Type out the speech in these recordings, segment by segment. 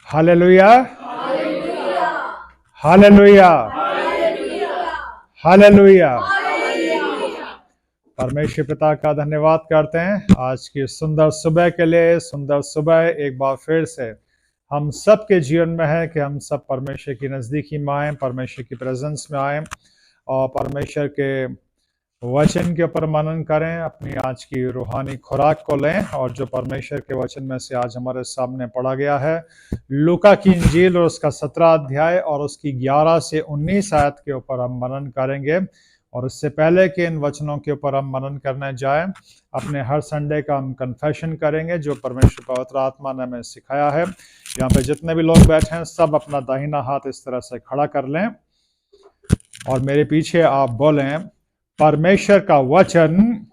Hallelujah, hallelujah, hallelujah. परमेश्वर पिता का धन्यवाद करते हैं आज की सुंदर सुबह के लिए। सुंदर सुबह एक बार फिर से हम सब के जीवन में है कि हम सब परमेश्वर की नज़दीकी में आए, परमेश्वर की प्रेजेंस में आए और परमेश्वर के वचन के ऊपर मनन करें, अपनी आज की रूहानी खुराक को लें। और जो परमेश्वर के वचन में से आज हमारे सामने पढ़ा गया है, लूका की इंजील और उसका 17 अध्याय और उसकी 11 से 19 आयत के ऊपर हम मनन करेंगे। और इससे पहले कि इन वचनों के ऊपर हम मनन करने जाएं, अपने हर संडे का हम कन्फेशन करेंगे जो परमेश्वर पवित्र आत्मा ने हमें सिखाया है। यहाँ पे जितने भी लोग बैठे हैं सब अपना दाहिना हाथ इस तरह से खड़ा कर लें और मेरे पीछे आप बोलें, परमेश्वर का वचन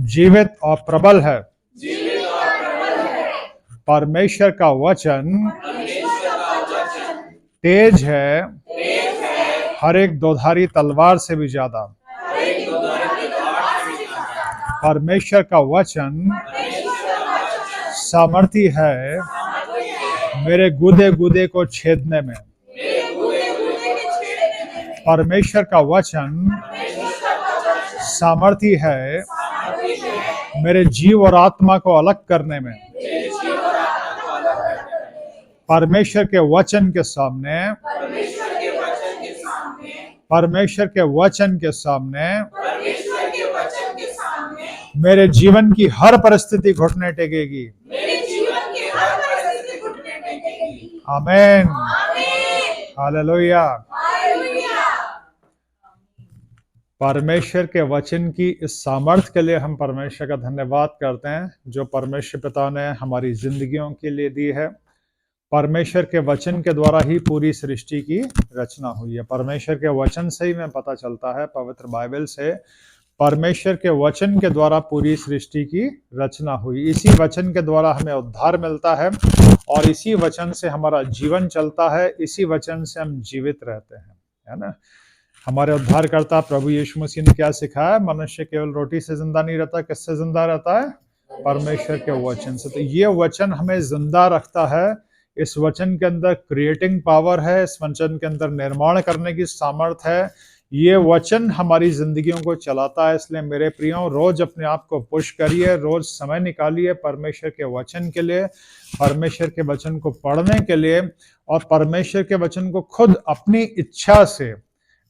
जीवित और प्रबल है। परमेश्वर का वचन तेज है, हर एक दोधारी तलवार से भी ज्यादा। परमेश्वर का वचन सामर्थी है मेरे गुदे गुदे को छेदने में। परमेश्वर का वचन सामर्थी है मेरे जीव और आत्मा को अलग करने में। परमेश्वर के वचन के सामने, परमेश्वर के वचन के सामने मेरे जीवन की हर परिस्थिति घुटने टेकेगी। आमीन, हालेलुया। परमेश्वर के वचन की इस सामर्थ के लिए हम परमेश्वर का धन्यवाद करते हैं जो परमेश्वर पिता ने हमारी जिंदगियों के लिए दी है। परमेश्वर के वचन के द्वारा ही पूरी सृष्टि की रचना हुई है। परमेश्वर के वचन से ही हमें पता चलता है, पवित्र बाइबल से, परमेश्वर के वचन के द्वारा पूरी सृष्टि की रचना हुई। इसी वचन के द्वारा हमें उद्धार मिलता है और इसी वचन से हमारा जीवन चलता है, इसी वचन से हम जीवित रहते हैं, है ना। हमारे उद्धारकर्ता प्रभु यीशु मसीह ने क्या सिखाया? मनुष्य केवल रोटी से जिंदा नहीं रहता, किससे जिंदा रहता है? परमेश्वर के वचन से। तो ये वचन हमें जिंदा रखता है। इस वचन के अंदर क्रिएटिंग पावर है, इस वचन के अंदर निर्माण करने की सामर्थ है। ये वचन हमारी जिंदगियों को चलाता है। इसलिए मेरे प्रियो, रोज अपने आप को पुश करिए, रोज समय निकालिए परमेश्वर के वचन के लिए, परमेश्वर के वचन को पढ़ने के लिए और परमेश्वर के वचन को खुद अपनी इच्छा से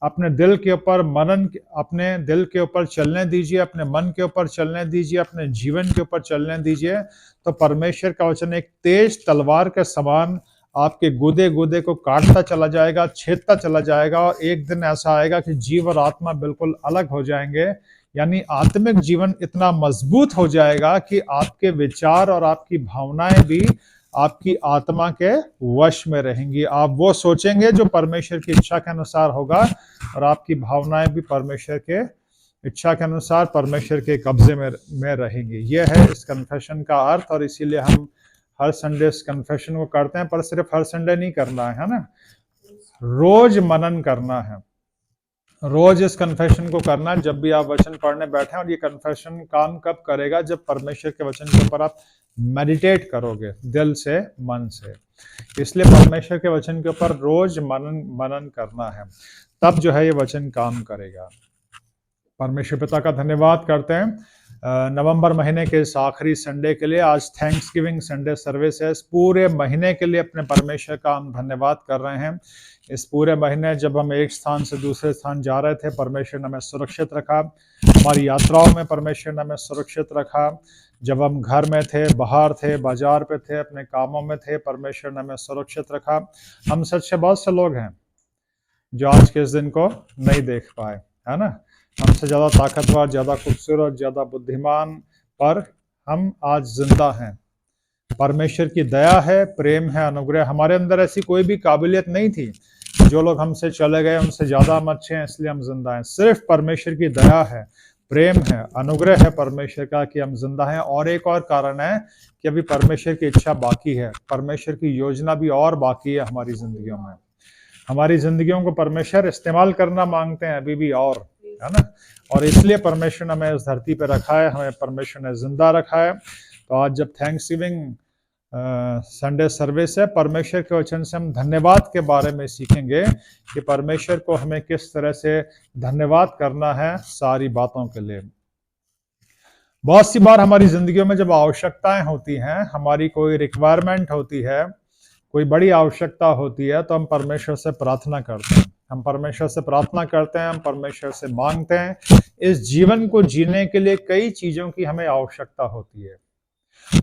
अपने दिल के ऊपर मनन, अपने दिल के ऊपर चलने दीजिए, अपने मन के ऊपर चलने दीजिए, अपने जीवन के ऊपर चलने दीजिए। तो परमेश्वर का वचन एक तेज तलवार के समान आपके गुदे गुदे को काटता चला जाएगा, छेदता चला जाएगा और एक दिन ऐसा आएगा कि जीव और आत्मा बिल्कुल अलग हो जाएंगे। यानी आत्मिक जीवन इतना मजबूत हो जाएगा कि आपके विचार और आपकी भावनाएं भी आपकी आत्मा के वश में रहेंगी। आप वो सोचेंगे जो परमेश्वर की इच्छा के अनुसार होगा और आपकी भावनाएं भी परमेश्वर के इच्छा के अनुसार परमेश्वर के कब्जे में रहेंगी। ये है इस कन्फेशन का अर्थ। और इसीलिए हम हर संडे इस कन्फेशन को करते हैं, पर सिर्फ हर संडे नहीं करना है ना, रोज मनन करना है, रोज इस कन्फेशन को करना है। जब भी आप वचन पढ़ने बैठे, और ये कन्फेशन काम कब करेगा? जब परमेश्वर के वचन के ऊपर आप मेडिटेट करोगे दिल से, मन से। इसलिए परमेश्वर के वचन के ऊपर रोज मनन करना है, तब जो है ये वचन काम करेगा। परमेश्वर पिता का धन्यवाद करते हैं नवंबर महीने के इस आखिरी संडे के लिए। आज थैंक्सगिविंग संडे सर्विस है। इस पूरे महीने के लिए अपने परमेश्वर का हम धन्यवाद कर रहे हैं। इस पूरे महीने जब हम एक स्थान से दूसरे स्थान जा रहे थे, परमेश्वर ने हमें सुरक्षित रखा। हमारी यात्राओं में परमेश्वर ने हमें सुरक्षित रखा। जब हम घर में थे, बाहर थे, बाजार पे थे, अपने कामों में थे, परमेश्वर ने हमें सुरक्षित रखा। हम सच से बहुत से लोग हैं जो आज के इस दिन को नहीं देख पाए, है ना। हमसे ज्यादा ताकतवर, ज्यादा खूबसूरत, ज्यादा बुद्धिमान, पर हम आज जिंदा हैं। परमेश्वर की दया है, प्रेम है, अनुग्रह। हमारे अंदर ऐसी कोई भी काबिलियत नहीं थी। जो लोग हमसे चले गए उनसे ज्यादा हम अच्छे हैं, इसलिए हम जिंदा हैं। सिर्फ परमेश्वर की दया है, प्रेम है, अनुग्रह है परमेश्वर का कि हम जिंदा हैं। और एक और कारण है कि अभी परमेश्वर की इच्छा बाकी है, परमेश्वर की योजना भी और बाकी है हमारी जिंदगियों में। हमारी जिंदगियों को परमेश्वर इस्तेमाल करना मांगते हैं अभी भी, और है ना। और इसलिए परमेश्वर ने हमें इस धरती पर रखा है, हमें परमेश्वर ने जिंदा रखा है। तो आज जब थैंक्सगिविंग संडे सर्विस है। परमेश्वर के वचन से हम धन्यवाद के बारे में सीखेंगे कि परमेश्वर को हमें किस तरह से धन्यवाद करना है सारी बातों के लिए। बहुत सी बार हमारी जिंदगियों में जब आवश्यकताएं होती हैं, हमारी कोई रिक्वायरमेंट होती है, कोई बड़ी आवश्यकता होती है, तो हम परमेश्वर से प्रार्थना करते हैं। हम परमेश्वर से प्रार्थना करते हैं, हम परमेश्वर से मांगते हैं। इस जीवन को जीने के लिए कई चीजों की हमें आवश्यकता होती है,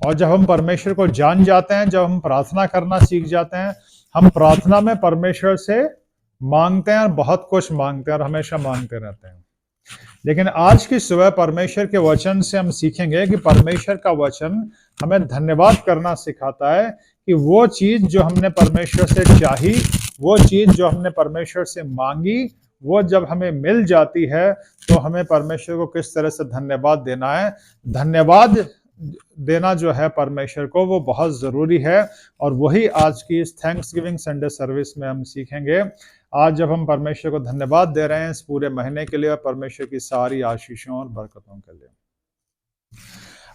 और जब हम परमेश्वर को जान जाते हैं, जब हम प्रार्थना करना सीख जाते हैं, हम प्रार्थना में परमेश्वर से मांगते हैं और बहुत कुछ मांगते हैं और हमेशा मांगते रहते हैं। लेकिन आज की सुबह परमेश्वर के वचन से हम सीखेंगे कि परमेश्वर का वचन हमें धन्यवाद करना सिखाता है कि वो चीज जो हमने परमेश्वर से चाही, वो चीज जो हमने परमेश्वर से मांगी, वो जब हमें मिल जाती है तो हमें परमेश्वर को किस तरह से धन्यवाद देना है। धन्यवाद देना जो है परमेश्वर को, वो बहुत जरूरी है, और वही आज की इस थैंक्स गिविंग संडे सर्विस में हम सीखेंगे। आज जब हम परमेश्वर को धन्यवाद दे रहे हैं इस पूरे महीने के लिए और परमेश्वर की सारी आशीषों और बरकतों के लिए।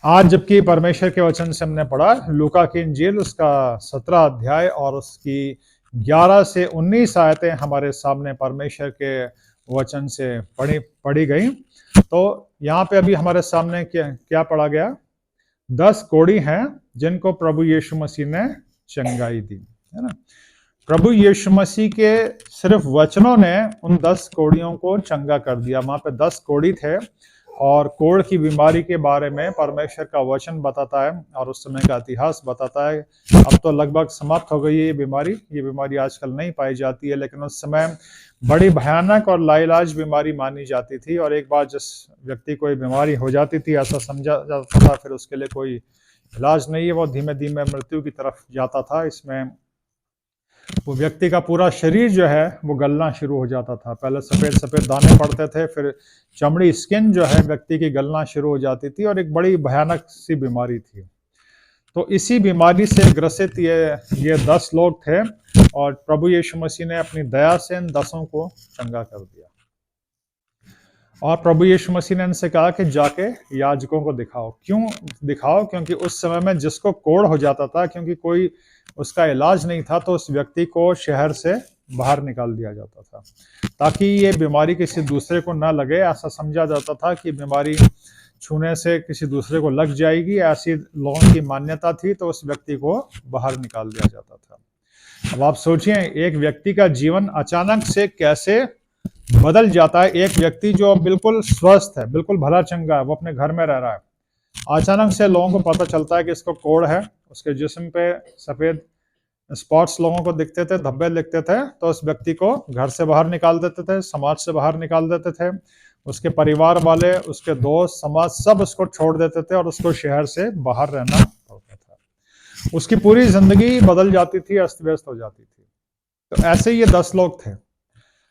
आज जबकि परमेश्वर के वचन से हमने पढ़ा लूका की इंजील उसका 17 अध्याय और उसकी 11 से 19 आयतें हमारे सामने परमेश्वर के वचन से पढ़ी गई। तो यहाँ पे अभी हमारे सामने क्या पढ़ा गया? 10 कोढ़ी हैं जिनको प्रभु यीशु मसीह ने चंगाई दी, है ना। प्रभु यीशु मसीह के सिर्फ वचनों ने उन 10 कोढ़ियों को चंगा कर दिया। वहां पे 10 कोढ़ी थे और कोढ़ की बीमारी के बारे में परमेश्वर का वचन बताता है और उस समय का इतिहास बताता है। अब तो लगभग समाप्त हो गई है ये बीमारी आजकल नहीं पाई जाती है, लेकिन उस समय बड़ी भयानक और लाइलाज बीमारी मानी जाती थी। और एक बार जिस व्यक्ति को ये बीमारी हो जाती थी, ऐसा समझा जाता था फिर उसके लिए कोई इलाज नहीं है, वो धीमे धीमे मृत्यु की तरफ जाता था। इसमें वो व्यक्ति का पूरा शरीर जो है वो गलना शुरू हो जाता था। पहले सफेद सफेद दाने पड़ते थे, फिर चमड़ी स्किन जो है व्यक्ति की गलना शुरू हो जाती थी, और एक बड़ी भयानक सी बीमारी थी। तो इसी बीमारी से ग्रसित ये 10 लोग थे, और प्रभु यीशु मसीह ने अपनी दया से इन 10 को चंगा कर दिया। और प्रभु यीशु मसीह ने इनसे कहा कि जाके याजकों को दिखाओ। क्यों दिखाओ? क्योंकि उस समय में जिसको कोढ़ हो जाता था, क्योंकि कोई उसका इलाज नहीं था, तो उस व्यक्ति को शहर से बाहर निकाल दिया जाता था ताकि ये बीमारी किसी दूसरे को ना लगे। ऐसा समझा जाता था कि बीमारी छूने से किसी दूसरे को लग जाएगी, ऐसी लोगों की मान्यता थी, तो उस व्यक्ति को बाहर निकाल दिया जाता था। अब आप सोचिए, एक व्यक्ति का जीवन अचानक से कैसे बदल जाता है। एक व्यक्ति जो बिल्कुल स्वस्थ है, बिल्कुल भला चंगा है, वो अपने घर में रह रहा है, अचानक से लोगों को पता चलता है कि इसको कोढ़ है, उसके जिस्म पे सफेद स्पॉट्स लोगों को दिखते थे, धब्बे दिखते थे, तो उस व्यक्ति को घर से बाहर निकाल देते थे, समाज से बाहर निकाल देते थे। उसके परिवार वाले, उसके दोस्त, समाज सब उसको छोड़ देते थे और उसको शहर से बाहर रहना पड़ता था। उसकी पूरी जिंदगी बदल जाती थी, अस्त व्यस्त हो जाती थी। तो ऐसे ये 10 लोग थे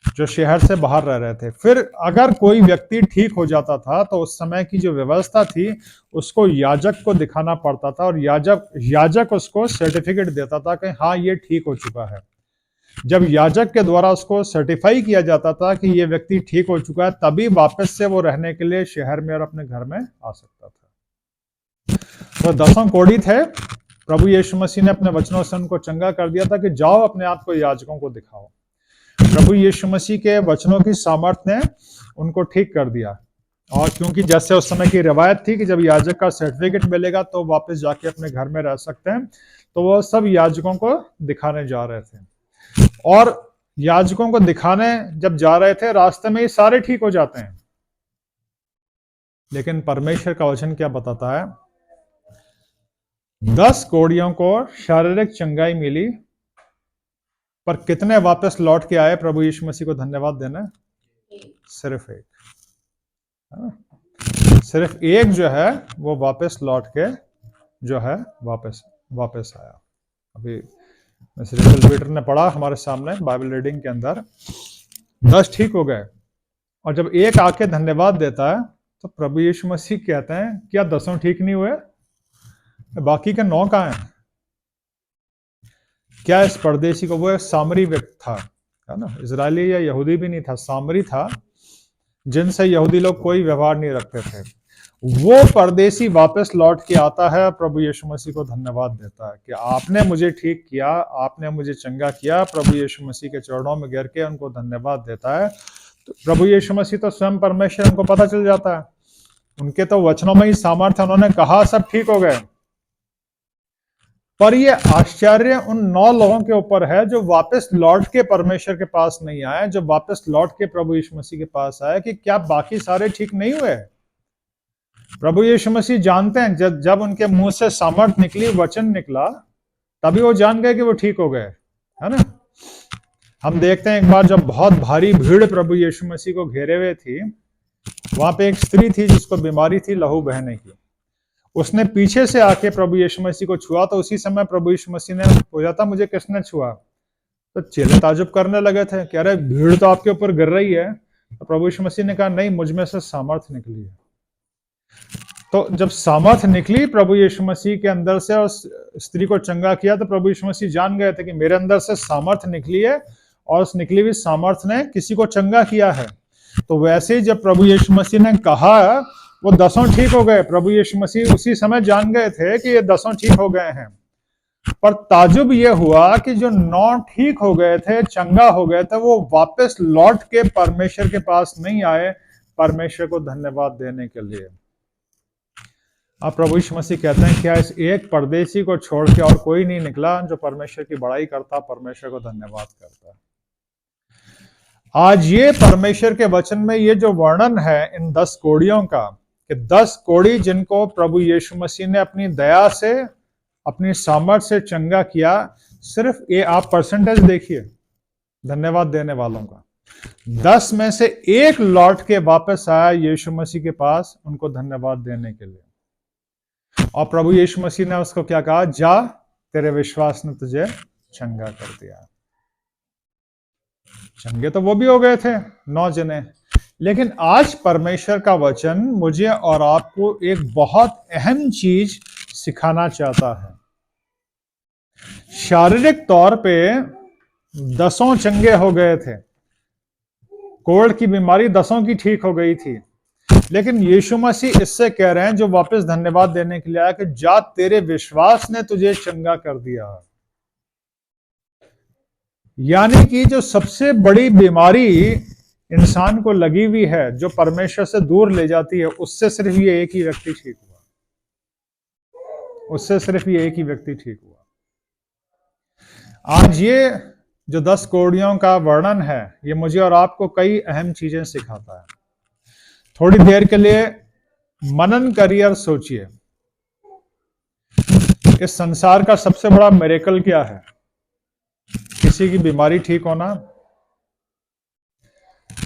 जो शहर से बाहर रह रहे थे। फिर अगर कोई व्यक्ति ठीक हो जाता था तो उस समय की जो व्यवस्था थी उसको याजक को दिखाना पड़ता था, और याजक उसको सर्टिफिकेट देता था कि हाँ ये ठीक हो चुका है। जब याजक के द्वारा उसको सर्टिफाई किया जाता था कि ये व्यक्ति ठीक हो चुका है, तभी वापस से वो रहने के लिए शहर में और अपने घर में आ सकता था। तो 10 कोढ़ी थे, प्रभु यीशु मसीह ने अपने वचनों से उनको चंगा कर दिया था कि जाओ अपने आप को याजकों को दिखाओ। प्रभु यीशु मसीह के वचनों की सामर्थ्य ने उनको ठीक कर दिया। और क्योंकि जैसे उस समय की रिवायत थी कि जब याजक का सर्टिफिकेट मिलेगा तो वापस जाके अपने घर में रह सकते हैं, तो वो सब याजकों को दिखाने जा रहे थे। और याजकों को दिखाने जब जा रहे थे, रास्ते में ही सारे ठीक हो जाते हैं। लेकिन परमेश्वर का वचन क्या बताता है? 10 कोढ़ियों को शारीरिक चंगाई मिली, पर कितने वापस लौट के आए प्रभु यीशु मसीह को धन्यवाद देना? सिर्फ एक। सिर्फ एक जो है वो वापस लौट के जो है वापस आया। अभी मिस्टर पीटर ने पढ़ा हमारे सामने बाइबल रीडिंग के अंदर, 10 ठीक हो गए, और जब एक आके धन्यवाद देता है तो प्रभु यीशु मसीह कहते हैं क्या 10 ठीक नहीं हुए? बाकी के 9 कहाँ हैं? क्या इस परदेशी को, वो एक सामरी व्यक्ति था, है ना, इजरायली या यहूदी भी नहीं था, सामरी था, जिनसे यहूदी लोग कोई व्यवहार नहीं रखते थे। वो परदेसी वापस लौट के आता है, प्रभु यीशु मसीह को धन्यवाद देता है कि आपने मुझे ठीक किया, आपने मुझे चंगा किया। प्रभु यीशु मसीह के चरणों में गिर के उनको धन्यवाद देता है। तो प्रभु यीशु मसीह तो स्वयं परमेश्वर, उनको पता चल जाता है, उनके तो वचनों में ही सामर्थ्य, उन्होंने कहा सब ठीक हो गए। पर ये आश्चर्य उन 9 लोगों के ऊपर है जो वापस लौट के परमेश्वर के पास नहीं आए, जो वापस लौट के प्रभु यीशु मसीह के पास आए, कि क्या बाकी सारे ठीक नहीं हुए? प्रभु यीशु मसीह जानते हैं, जब उनके मुंह से सामर्थ निकली, वचन निकला, तभी वो जान गए कि वो ठीक हो गए, है ना। हम देखते हैं एक बार जब बहुत भारी भीड़ प्रभु यीशु मसीह को घेरे हुए थी, वहां पे एक स्त्री थी जिसको बीमारी थी लहू बहने की। उसने पीछे से आके प्रभु यीशु मसीह को छुआ, तो उसी समय प्रभु यीशु मसीह ने पूछा था, मुझे किसने छुआ? तो चेले ताजुब करने लगे थे, कह रहे भीड़ तो आपके ऊपर गिर रही है। तो प्रभु यीशु मसीह ने कहा, नहीं, मुझ में से सामर्थ्य निकली है। तो जब सामर्थ निकली प्रभु यीशु मसीह के अंदर से और स्त्री को चंगा किया, तो प्रभु यीशु मसीह जान गए थे कि मेरे अंदर से सामर्थ निकली है और उस निकली हुई सामर्थ ने किसी को चंगा किया है। तो वैसे ही जब प्रभु यीशु मसीह ने कहा, वो 10 ठीक हो गए। प्रभु यीशु मसीह उसी समय जान गए थे कि ये 10 ठीक हो गए हैं। पर ताजुब ये हुआ कि जो 9 ठीक हो गए थे, चंगा हो गए थे, वो वापस लौट के परमेश्वर के पास नहीं आए परमेश्वर को धन्यवाद देने के लिए। अब प्रभु यीशु मसीह कहते हैं, क्या इस एक परदेसी को छोड़ के और कोई नहीं निकला जो परमेश्वर की बड़ाई करता, परमेश्वर को धन्यवाद करता? आज ये परमेश्वर के वचन में ये जो वर्णन है इन 10 कोड़ियों का, कि 10 कोड़ी जिनको प्रभु यीशु मसीह ने अपनी दया से, अपनी सामर्थ्य से चंगा किया, सिर्फ ये आप परसेंटेज देखिए धन्यवाद देने वालों का। 10 में से 1 लौट के वापस आया यीशु मसीह के पास उनको धन्यवाद देने के लिए, और प्रभु यीशु मसीह ने उसको क्या कहा? जा, तेरे विश्वास ने तुझे चंगा कर दिया। चंगे तो वो भी हो गए थे 9 जने, लेकिन आज परमेश्वर का वचन मुझे और आपको एक बहुत अहम चीज सिखाना चाहता है। शारीरिक तौर पे 10 चंगे हो गए थे, कोढ़ की बीमारी 10 की ठीक हो गई थी, लेकिन यीशु मसीह इससे कह रहे हैं, जो वापस धन्यवाद देने के लिए आया, कि जा, तेरे विश्वास ने तुझे चंगा कर दिया। यानी कि जो सबसे बड़ी बीमारी इंसान को लगी हुई है, जो परमेश्वर से दूर ले जाती है, उससे सिर्फ ये एक ही व्यक्ति ठीक हुआ, उससे सिर्फ ये एक ही व्यक्ति ठीक हुआ। आज ये जो 10 कोड़ियों का वर्णन है, ये मुझे और आपको कई अहम चीजें सिखाता है। थोड़ी देर के लिए मनन करिए और सोचिए, इस संसार का सबसे बड़ा मिरेकल क्या है? किसी की बीमारी ठीक होना,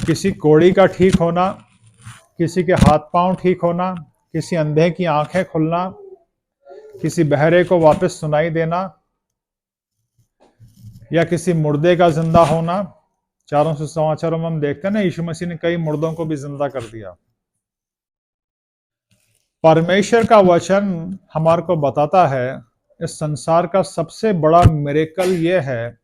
किसी कोड़ी का ठीक होना, किसी के हाथ पांव ठीक होना, किसी अंधे की आंखें खुलना, किसी बहरे को वापस सुनाई देना, या किसी मुर्दे का जिंदा होना। चारों से समाचारों में हम देखते हैं ना, यीशु मसीह ने कई मुर्दों को भी जिंदा कर दिया। परमेश्वर का वचन हमारे को बताता है, इस संसार का सबसे बड़ा मिरेकल यह है,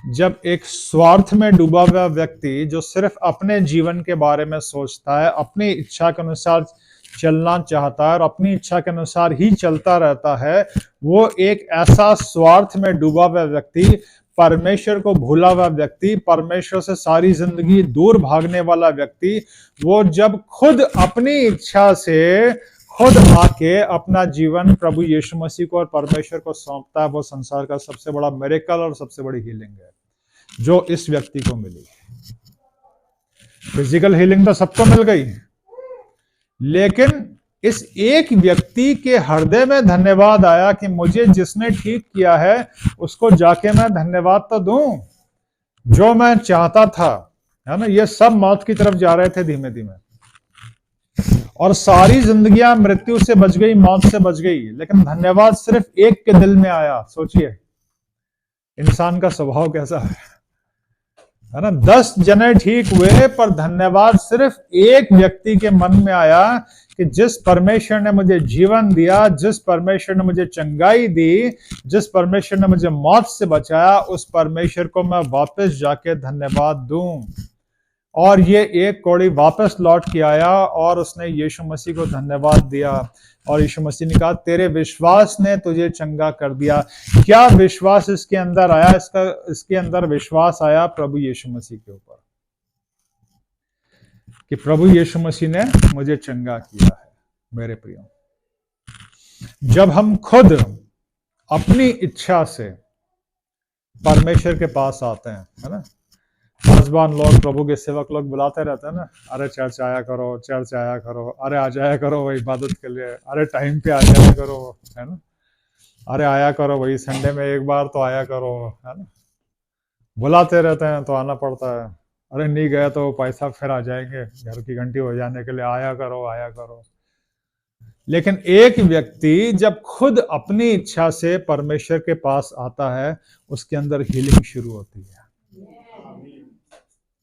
जब एक स्वार्थ में डूबा हुआ व्यक्ति, जो सिर्फ अपने जीवन के बारे में सोचता है, अपनी इच्छा के अनुसार चलना चाहता है और अपनी इच्छा के अनुसार ही चलता रहता है, वो एक ऐसा स्वार्थ में डूबा हुआ व्यक्ति, परमेश्वर को भूला हुआ व्यक्ति, परमेश्वर से सारी जिंदगी दूर भागने वाला व्यक्ति, वो जब खुद अपनी इच्छा से खुद आके अपना जीवन प्रभु यीशु मसीह को और परमेश्वर को सौंपता है, वो संसार का सबसे बड़ा मिरेकल और सबसे बड़ी हीलिंग है जो इस व्यक्ति को मिली। फिजिकल हीलिंग तो सबको मिल गई, लेकिन इस एक व्यक्ति के हृदय में धन्यवाद आया कि मुझे जिसने ठीक किया है उसको जाके मैं धन्यवाद तो दूं, जो मैं चाहता था, है ना। ये सब मौत की तरफ जा रहे थे धीमे धीमे, और सारी जिंदगियां मृत्यु से बच गई, मौत से बच गई, लेकिन धन्यवाद सिर्फ एक के दिल में आया। सोचिए इंसान का स्वभाव कैसा है ना। 10 जने ठीक हुए, पर धन्यवाद सिर्फ एक व्यक्ति के मन में आया कि जिस परमेश्वर ने मुझे जीवन दिया, जिस परमेश्वर ने मुझे चंगाई दी, जिस परमेश्वर ने मुझे मौत से बचाया, उस परमेश्वर को मैं वापस जाके धन्यवाद दूं। और ये एक कौड़ी वापस लौट के आया और उसने यीशु मसीह को धन्यवाद दिया और यीशु मसीह ने कहा तेरे विश्वास ने तुझे चंगा कर दिया। क्या विश्वास इसके अंदर आया? इसके अंदर विश्वास आया प्रभु यीशु मसीह के ऊपर कि प्रभु यीशु मसीह ने मुझे चंगा किया है। मेरे प्रियो, जब हम खुद अपनी इच्छा से परमेश्वर के पास आते हैं, है ना, मेजबान लोग, प्रभु के सेवक लोग बुलाते रहते हैं ना, अरे चर्च आया करो, चर्च आया करो, अरे आ जाया करो वही इबादत के लिए, अरे टाइम पे आ जाया करो, है ना, अरे आया करो वही संडे में एक बार तो आया करो, है ना, बुलाते रहते हैं तो आना पड़ता है। अरे नहीं गया तो पैसा फिर आ जाएंगे घर की घंटी हो जाने के लिए, आया करो आया करो। लेकिन एक व्यक्ति जब खुद अपनी इच्छा से परमेश्वर के पास आता है, उसके अंदर हीलिंग शुरू होती है,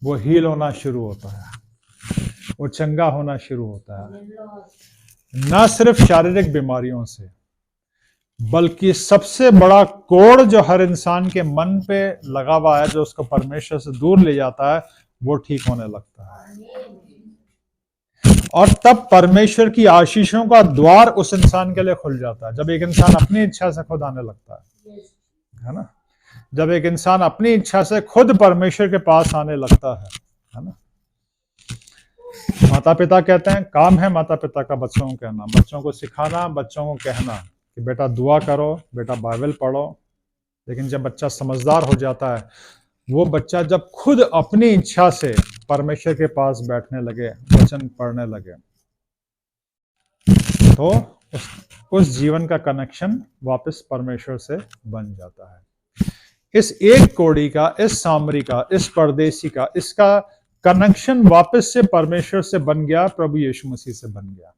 वो हील होना शुरू होता है, वो चंगा होना शुरू होता है, न सिर्फ शारीरिक बीमारियों से, बल्कि सबसे बड़ा कोड़ जो हर इंसान के मन पे लगा हुआ है, जो उसको परमेश्वर से दूर ले जाता है, वो ठीक होने लगता है। और तब परमेश्वर की आशीषों का द्वार उस इंसान के लिए खुल जाता है, जब एक इंसान अपनी इच्छा से खुद आने लगता है ना, जब एक इंसान अपनी इच्छा से खुद परमेश्वर के पास आने लगता है ना। माता पिता कहते हैं, काम है माता पिता का बच्चों को कहना, बच्चों को सिखाना, बच्चों को कहना कि बेटा दुआ करो, बेटा बाइबल पढ़ो। लेकिन जब बच्चा समझदार हो जाता है, वो बच्चा जब खुद अपनी इच्छा से परमेश्वर के पास बैठने लगे, वचन पढ़ने लगे, तो उस जीवन का कनेक्शन वापस परमेश्वर से बन जाता है। इस एक कोड़ी का, इस सामरी का, इस परदेसी का, इसका कनेक्शन वापस से परमेश्वर से बन गया, प्रभु यीशु मसीह से बन गया।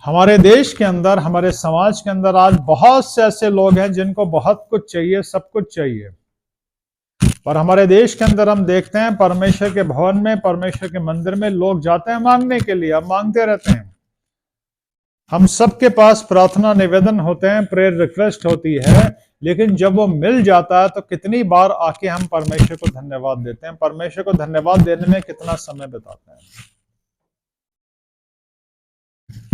हमारे देश के अंदर, हमारे समाज के अंदर आज बहुत से ऐसे लोग हैं जिनको बहुत कुछ चाहिए, सब कुछ चाहिए, पर हमारे देश के अंदर हम देखते हैं परमेश्वर के भवन में, परमेश्वर के मंदिर में लोग जाते हैं मांगने के लिए, अब मांगते रहते हैं। हम सबके पास प्रार्थना निवेदन होते हैं, प्रेयर रिक्वेस्ट होती है, लेकिन जब वो मिल जाता है तो कितनी बार आके हम परमेश्वर को धन्यवाद देते हैं, परमेश्वर को धन्यवाद देने में कितना समय बिताते हैं।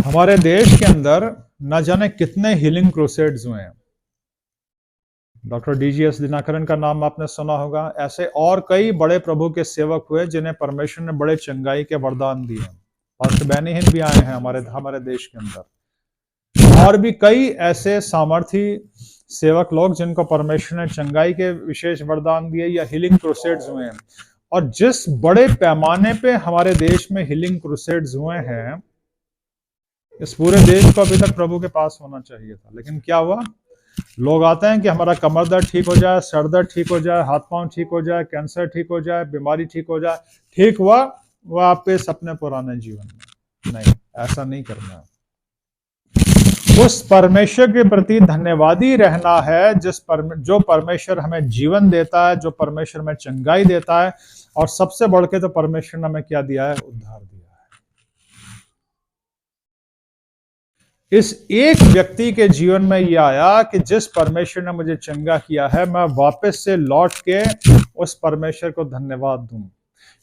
हमारे देश के अंदर न जाने कितने हीलिंग क्रूसेड्स हुए हैं। डॉक्टर डीजीएस दिनाकरन का नाम आपने सुना होगा। ऐसे और कई बड़े प्रभु के सेवक हुए जिन्हें परमेश्वर ने बड़े चंगाई के वरदान दिए। पास्टर बैनी हिन भी आए हैं हमारे देश के अंदर, और भी कई ऐसे सामर्थी सेवक लोग जिनको परमेश्वर ने चंगाई के विशेष वरदान दिए या हीलिंग क्रूसेड्स हुए हैं। और जिस बड़े पैमाने पे हमारे देश में हीलिंग क्रूसेड्स हुए हैं, इस पूरे देश को अभी तक प्रभु के पास होना चाहिए था, लेकिन क्या हुआ, लोग आते हैं कि हमारा कमर दर्द ठीक हो जाए, सर दर्द ठीक हो जाए, हाथ पांव ठीक हो जाए, कैंसर ठीक हो जाए, बीमारी ठीक हो जाए, ठीक हुआ, वापस अपने पुराने जीवन में। नहीं, ऐसा नहीं करना। उस परमेश्वर के प्रति धन्यवादी रहना है जो परमेश्वर हमें जीवन देता है, जो परमेश्वर हमें चंगाई देता है, और सबसे बढ़ के तो परमेश्वर ने हमें क्या दिया है, उद्धार दिया है। इस एक व्यक्ति के जीवन में यह आया कि जिस परमेश्वर ने मुझे चंगा किया है, मैं वापस से लौट के उस परमेश्वर को धन्यवाद दूं।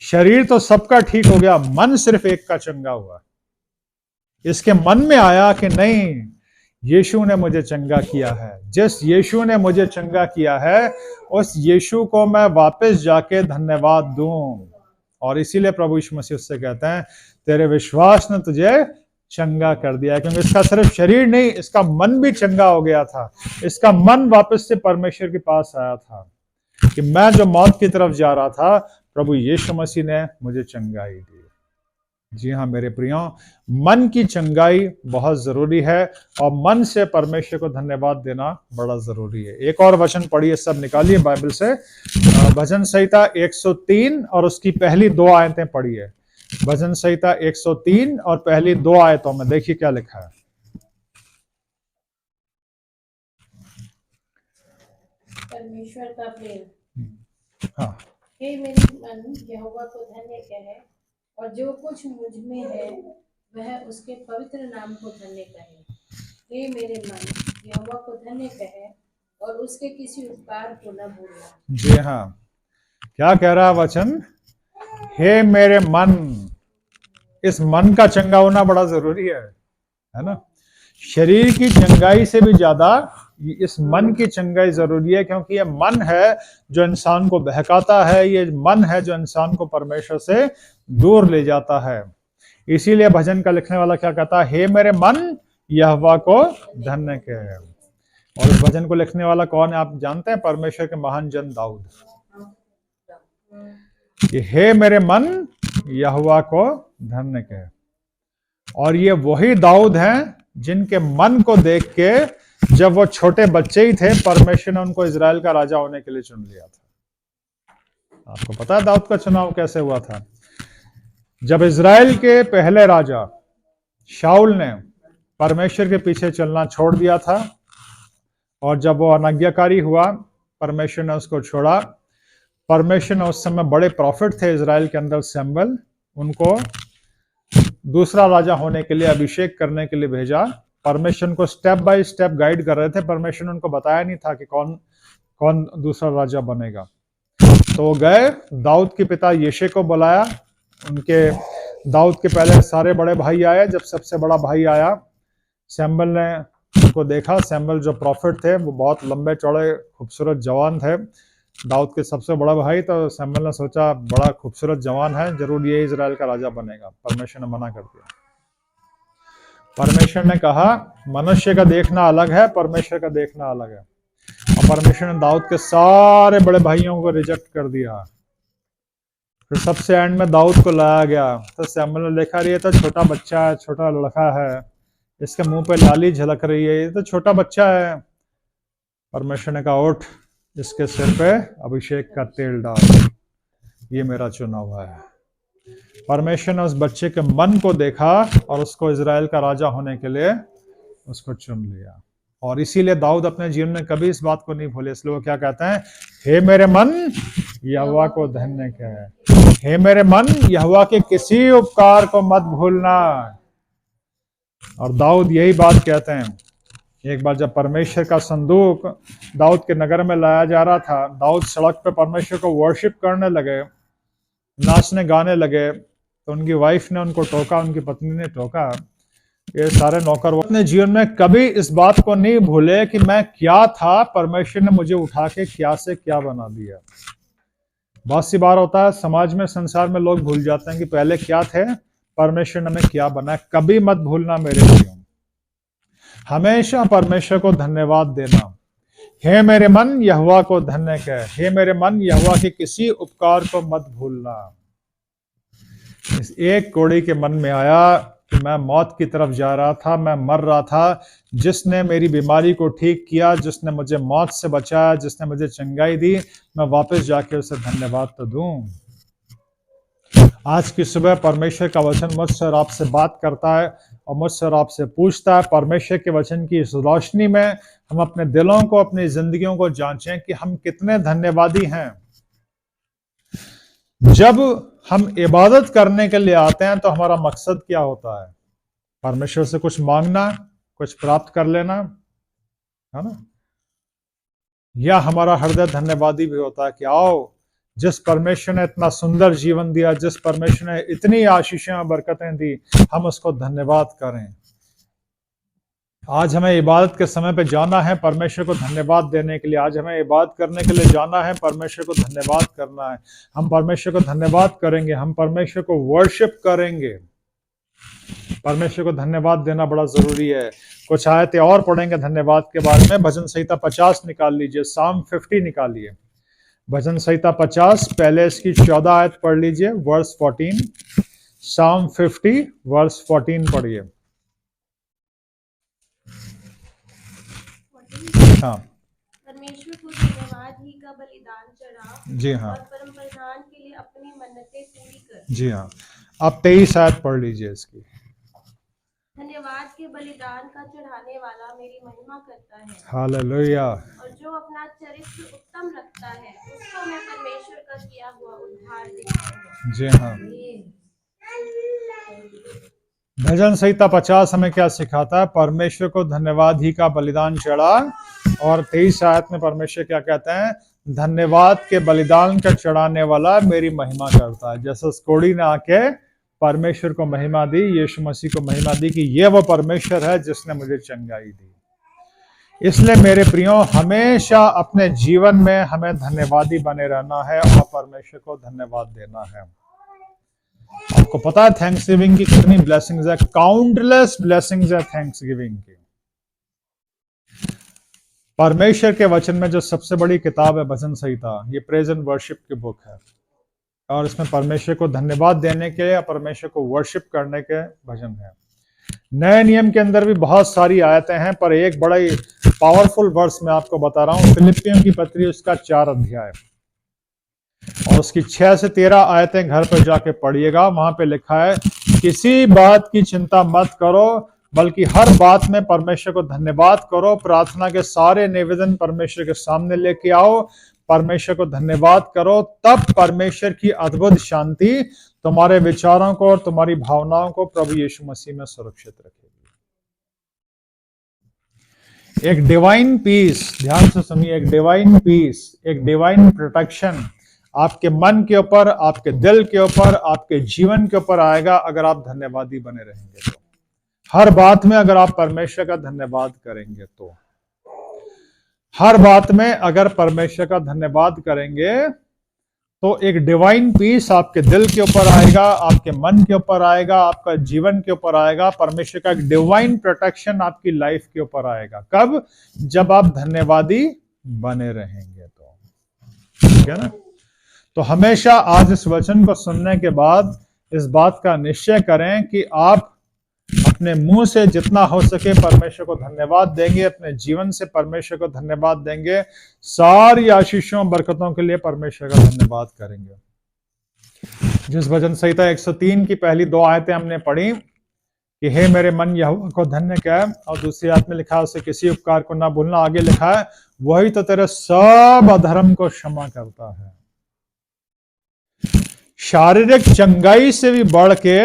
शरीर तो सबका ठीक हो गया, मन सिर्फ एक का चंगा हुआ। इसके मन में आया कि नहीं, यीशु ने मुझे चंगा किया है, जिस यीशु ने मुझे चंगा किया है, उस यीशु को मैं वापस जाके धन्यवाद दूं। और इसीलिए प्रभु यीशु मसीह उससे कहते हैं, तेरे विश्वास ने तुझे चंगा कर दिया। क्योंकि इसका सिर्फ शरीर नहीं, इसका मन भी चंगा हो गया था। इसका मन वापस से परमेश्वर के पास आया था कि मैं जो मौत की तरफ जा रहा था, प्रभु यीशु मसीह ने मुझे चंगाई दी। जी हाँ मेरे प्रियो, मन की चंगाई बहुत जरूरी है, और मन से परमेश्वर को धन्यवाद देना बड़ा जरूरी है। एक और वचन पढ़िए, सब निकालिए बाइबल से, भजन संहिता 103 और उसकी पहली 2 आयतें पढ़िए। भजन संहिता 103 और पहली 2 आयतों में देखिए क्या लिखा है। परमेश्वर का प्रेम। हाँ, हे मेरे मन यहोवा को धन्य कहे, और जो कुछ मुझ में है वह उसके पवित्र नाम को धन्य कहे। हे मेरे मन यहोवा को धन्य कहे, और उसके किसी उपकार को न भूलना। जी हाँ, क्या कह रहा है वचन, हे मेरे मन, इस मन का चंगा होना बड़ा जरूरी है ना। शरीर की चंगाई से भी ज्यादा इस मन की चंगाई जरूरी है, क्योंकि ये मन है जो इंसान को बहकाता है, ये मन है जो इंसान को परमेश्वर से दूर ले जाता है। इसीलिए भजन का लिखने वाला क्या कहता है, हे मेरे मन यहोवा को धन्य कह। और इस भजन को लिखने वाला कौन है आप जानते हैं, परमेश्वर के महान जन दाऊद। कि हे मेरे मन यहोवा को धन्य कह। और ये वही दाऊद हैं जिनके मन को देख के जब वो छोटे बच्चे ही थे, परमेश्वर ने उनको इजराइल का राजा होने के लिए चुन लिया था। आपको पता है दाऊद का चुनाव कैसे हुआ था? जब इजराइल के पहले राजा शाऊल ने परमेश्वर के पीछे चलना छोड़ दिया था, और जब वो अनाज्ञाकारी हुआ, परमेश्वर ने उसको छोड़ा। परमेश्वर ने उस समय बड़े प्रॉफिट थे इजराइल के अंदर, सैमुएल, उनको दूसरा राजा होने के लिए, अभिषेक करने के लिए भेजा। परमेश्वर को स्टेप बाय स्टेप गाइड कर रहे थे। परमेश्वर ने उनको बताया नहीं था कि कौन कौन दूसरा राजा बनेगा। तो गए, दाऊद के पिता यिशै को बुलाया। उनके दाऊद के पहले सारे बड़े भाई आए। जब सबसे बड़ा भाई आया, सैमुएल ने उनको देखा। सैमुएल जो प्रॉफिट थे वो बहुत लंबे चौड़े खूबसूरत जवान थे, दाऊद के सबसे बड़ा भाई। तो सैमुएल ने सोचा बड़ा खूबसूरत जवान है, जरूर ये इजराइल का राजा बनेगा। परमेश्वर ने मना कर दिया। परमेश्वर ने कहा मनुष्य का देखना अलग है, परमेश्वर का देखना अलग है। और परमेश्वर ने दाऊद के सारे बड़े भाइयों को रिजेक्ट कर दिया। फिर सबसे एंड में दाऊद को लाया गया। तो सैमुएल ने देखा, ये तो छोटा बच्चा है, छोटा लड़का है, इसके मुंह पे लाली झलक रही है, ये तो छोटा बच्चा है। परमेश्वर ने कहा उठ, इसके सिर पे अभिषेक का तेल डाल, ये मेरा चुना हुआ है। परमेश्वर ने उस बच्चे के मन को देखा और उसको इजराइल का राजा होने के लिए उसको चुन लिया। और इसीलिए दाऊद अपने जीवन में कभी इस बात को नहीं भूले। इसलिए वो क्या कहते हैं, हे मेरे मन यहोवा को धन्य कह। हे मेरे मन यहोवा के किसी उपकार को मत भूलना। और दाऊद यही बात कहते हैं। एक बार जब परमेश्वर का संदूक दाऊद के नगर में लाया जा रहा था, दाऊद सड़क पे परमेश्वर को वर्शिप करने लगे, नाचने गाने लगे। तो उनकी वाइफ ने उनको टोका, उनकी पत्नी ने टोका। ये सारे नौकर वो अपने जीवन में कभी इस बात को नहीं भूले कि मैं क्या था, परमेश्वर ने मुझे उठा के क्या से क्या बना दिया। बहुत सी बार होता है समाज में, संसार में, लोग भूल जाते हैं कि पहले क्या थे, परमेश्वर ने हमें क्या बनाया। कभी मत भूलना मेरे जीवन, हमेशा परमेश्वर को धन्यवाद देना। हे मेरे मन यहोवा को धन्य कह। हे मेरे मन यहोवा के किसी उपकार को मत भूलना। इस एक कोड़ी के मन में आया कि मैं मौत की तरफ जा रहा था, मैं मर रहा था। जिसने मेरी बीमारी को ठीक किया, जिसने मुझे मौत से बचाया, जिसने मुझे चंगाई दी, मैं वापस जाके उसे धन्यवाद तो दूं। आज की सुबह परमेश्वर का वचन मुझसे और आपसे बात करता है और मुझसे और आपसे पूछता है। परमेश्वर के वचन की इस रोशनी में हम अपने दिलों को, अपनी जिंदगियों को जांचें कि हम कितने धन्यवादी हैं। जब हम इबादत करने के लिए आते हैं तो हमारा मकसद क्या होता है? परमेश्वर से कुछ मांगना, कुछ प्राप्त कर लेना, है ना? या हमारा हृदय धन्यवादी भी होता है कि आओ, जिस परमेश्वर ने इतना सुंदर जीवन दिया, जिस परमेश्वर ने इतनी आशीषें और बरकतें दी, हम उसको धन्यवाद करें। आज हमें इबादत के समय पे जाना है परमेश्वर को धन्यवाद देने के लिए। आज हमें इबादत करने के लिए जाना है, परमेश्वर को धन्यवाद करना है। हम परमेश्वर को धन्यवाद करेंगे, हम परमेश्वर को वर्शिप करेंगे। परमेश्वर को धन्यवाद देना बड़ा जरूरी है। कुछ आयतें और पढ़ेंगे धन्यवाद के बारे में। भजन संहिता 50 निकाल लीजिए, साम 50 निकालिए। भजन संहिता 50 पहले इसकी 14 आयत पढ़ लीजिए, वर्स 14। साम 50 वर्स 14 पढ़िए। हाँ, परमेश्वर को धन्यवाद ही का बलिदान चढ़ा। जी हाँ, और परम प्रधान के लिए अपनी मन्नतें पूरी कर। जी हाँ। अब 23 आयत पढ़ लीजिए इसकी। धन्यवाद के बलिदान का चढ़ाने वाला मेरी महिमा करता है। हालेलुया। और जो अपना चरित्र उत्तम रखता है, उसको मैं परमेश्वर का किया हुआ उद्धार दिखाऊंगा। जी हाँ। भजन संहिता 50 हमें क्या सिखाता है? परमेश्वर को धन्यवाद ही का बलिदान चढ़ा। और 23 आयत में परमेश्वर क्या कहते हैं? धन्यवाद के बलिदान का चढ़ाने वाला मेरी महिमा करता है। जैसे उस कोढ़ी ने आके परमेश्वर को महिमा दी, यीशु मसीह को महिमा दी कि ये वो परमेश्वर है जिसने मुझे चंगाई दी। इसलिए मेरे प्रियो, हमेशा अपने जीवन में हमें धन्यवादी बने रहना है और परमेश्वर को धन्यवाद देना है। आपको पता है थैंक्सगिविंग की कितनी ब्लेसिंग्स है, काउंटलेस ब्लेसिंग्स है थैंक्सगिविंग की। परमेश्वर के वचन में जो सबसे बड़ी किताब है भजन संहिता, ये प्रेज एंड वर्शिप की बुक है और इसमें परमेश्वर को धन्यवाद देने के या परमेश्वर को वर्शिप करने के भजन है। नए नियम के अंदर भी बहुत सारी आयतें हैं, पर एक बड़ा ही पावरफुल वर्स मैं आपको बता रहा हूं, फिलिपियों की पत्री उसका 4 अध्याय और उसकी 6 से 13 आयतें घर पर जाके पढ़िएगा। वहां पे लिखा है, किसी बात की चिंता मत करो, बल्कि हर बात में परमेश्वर को धन्यवाद करो। प्रार्थना के सारे निवेदन परमेश्वर के सामने लेके आओ, परमेश्वर को धन्यवाद करो, तब परमेश्वर की अद्भुत शांति तुम्हारे विचारों को और तुम्हारी भावनाओं को प्रभु यीशु मसीह में सुरक्षित रखेगी। एक डिवाइन पीस, ध्यान से सुनिए, एक डिवाइन पीस, एक डिवाइन प्रोटेक्शन आपके मन के ऊपर, आपके दिल के ऊपर, आपके जीवन के ऊपर आएगा अगर आप धन्यवादी बने रहेंगे तो। हर बात में अगर आप परमेश्वर का धन्यवाद करेंगे तो, हर बात में अगर परमेश्वर का धन्यवाद करेंगे तो एक डिवाइन पीस आपके दिल के ऊपर आएगा, आपके मन के ऊपर आएगा, आपका जीवन के ऊपर आएगा। परमेश्वर का एक डिवाइन प्रोटेक्शन आपकी लाइफ के ऊपर आएगा। कब? जब आप धन्यवादी बने रहेंगे तो, ठीक है ना। तो हमेशा आज इस वचन को सुनने के बाद इस बात का निश्चय करें कि आप अपने मुंह से जितना हो सके परमेश्वर को धन्यवाद देंगे, अपने जीवन से परमेश्वर को धन्यवाद देंगे, सारी आशीषों बरकतों के लिए परमेश्वर का धन्यवाद करेंगे। जिस भजन संहिता 103 की पहली 2 आयतें हमने पढ़ी कि हे मेरे मन यहोवा को धन्य कह, और दूसरी आयत में लिखा है उसे किसी उपकार को ना भूलना। आगे लिखा है वही तो तेरे सब अधर्म को क्षमा करता है। शारीरिक चंगाई से भी बढ़ के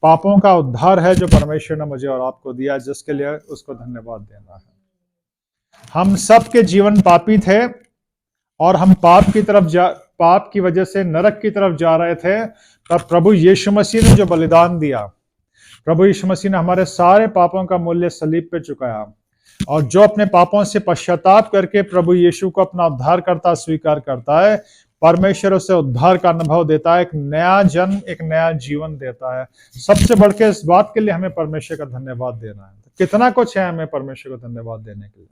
पापों का उद्धार है जो परमेश्वर ने मुझे और आपको दिया, जिसके लिए उसको धन्यवाद देना है। हम सबके जीवन पापी थे और हम पाप की वजह से नरक की तरफ जा रहे थे। तब प्रभु यीशु मसीह ने जो बलिदान दिया, प्रभु यीशु मसीह ने हमारे सारे पापों का मूल्य सलीब पे चुकाया, और जो अपने पापों से पश्चाताप करके प्रभु यीशु को अपना उद्धारकर्ता स्वीकार करता है, परमेश्वर उसे उद्धार का अनुभव देता है, एक नया जन्म, एक नया जीवन देता है। सबसे बढ़ के इस बात के लिए हमें परमेश्वर का धन्यवाद देना है। कितना कुछ है हमें परमेश्वर को धन्यवाद देने के लिए।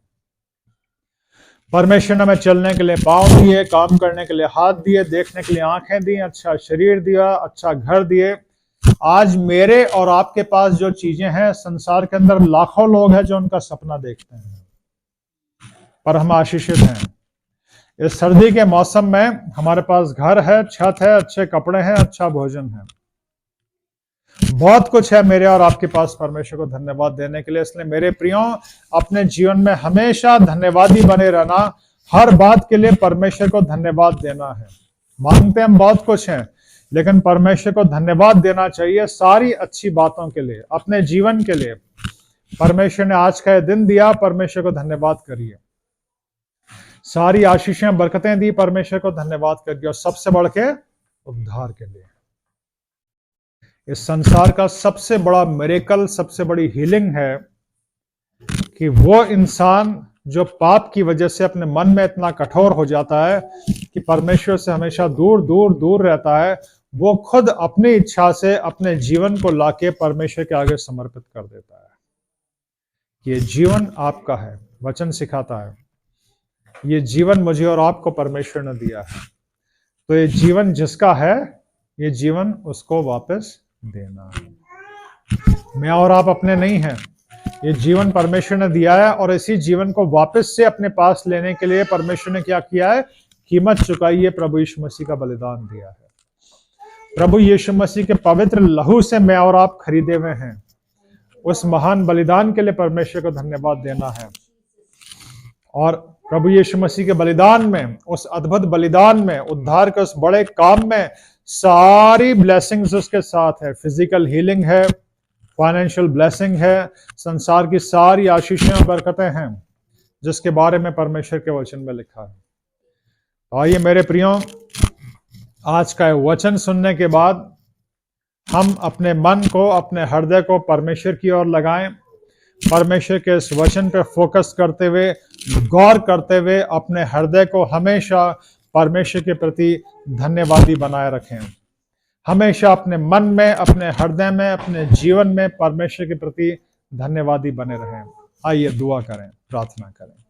परमेश्वर ने हमें चलने के लिए पाँव दिए, काम करने के लिए हाथ दिए, देखने के लिए आंखें दी, अच्छा शरीर दिया, अच्छा घर दिए। आज मेरे और आपके पास जो चीजें हैं, संसार के अंदर लाखों लोग हैं जो उनका सपना देखते हैं, पर हम आशीषित हैं। इस सर्दी के मौसम में हमारे पास घर है, छत है, अच्छे कपड़े हैं, अच्छा भोजन है, बहुत कुछ है मेरे और आपके पास परमेश्वर को धन्यवाद देने के लिए। इसलिए मेरे प्रियो, अपने जीवन में हमेशा धन्यवादी बने रहना, हर बात के लिए परमेश्वर को धन्यवाद देना है। मांगते हम बहुत कुछ हैं, लेकिन परमेश्वर को धन्यवाद देना चाहिए सारी अच्छी बातों के लिए, अपने जीवन के लिए। परमेश्वर ने आज का दिन दिया, परमेश्वर को धन्यवाद करिए। सारी आशीषें बरकतें दी, परमेश्वर को धन्यवाद करिए। और सबसे बढ़ के उद्धार के लिए, इस संसार का सबसे बड़ा मिरेकल, सबसे बड़ी हीलिंग है कि वो इंसान जो पाप की वजह से अपने मन में इतना कठोर हो जाता है कि परमेश्वर से हमेशा दूर दूर दूर रहता है, वो खुद अपनी इच्छा से अपने जीवन को लाके परमेश्वर के आगे समर्पित कर देता है। ये जीवन आपका है, वचन सिखाता है, ये जीवन मुझे और आपको परमेश्वर ने दिया है, तो ये जीवन जिसका है, ये जीवन उसको वापस देना है। मैं और आप अपने नहीं हैं, ये जीवन परमेश्वर ने दिया है, और इसी जीवन को वापस से अपने पास लेने के लिए परमेश्वर ने क्या किया है? कीमत चुकाई है, प्रभु यीशु मसीह का बलिदान दिया है। प्रभु यीशु मसीह के पवित्र लहू से मैं और आप खरीदे हुए हैं। उस महान बलिदान के लिए परमेश्वर को धन्यवाद देना है। और प्रभु यीशु मसीह के बलिदान में, उस अद्भुत बलिदान में, उद्धार के उस बड़े काम में सारी ब्लेसिंग्स उसके साथ है। फिजिकल हीलिंग है, फाइनेंशियल ब्लेसिंग है, संसार की सारी आशीषें और बरकतें हैं, जिसके बारे में परमेश्वर के वचन में लिखा है। तो आइए मेरे प्रियो, आज का वचन सुनने के बाद हम अपने मन को, अपने हृदय को परमेश्वर की ओर लगाएं। परमेश्वर के इस वचन पे फोकस करते हुए, गौर करते हुए अपने हृदय को हमेशा परमेश्वर के प्रति धन्यवादी बनाए रखें। हमेशा अपने मन में, अपने हृदय में, अपने जीवन में परमेश्वर के प्रति धन्यवादी बने रहें। आइए दुआ करें, प्रार्थना करें।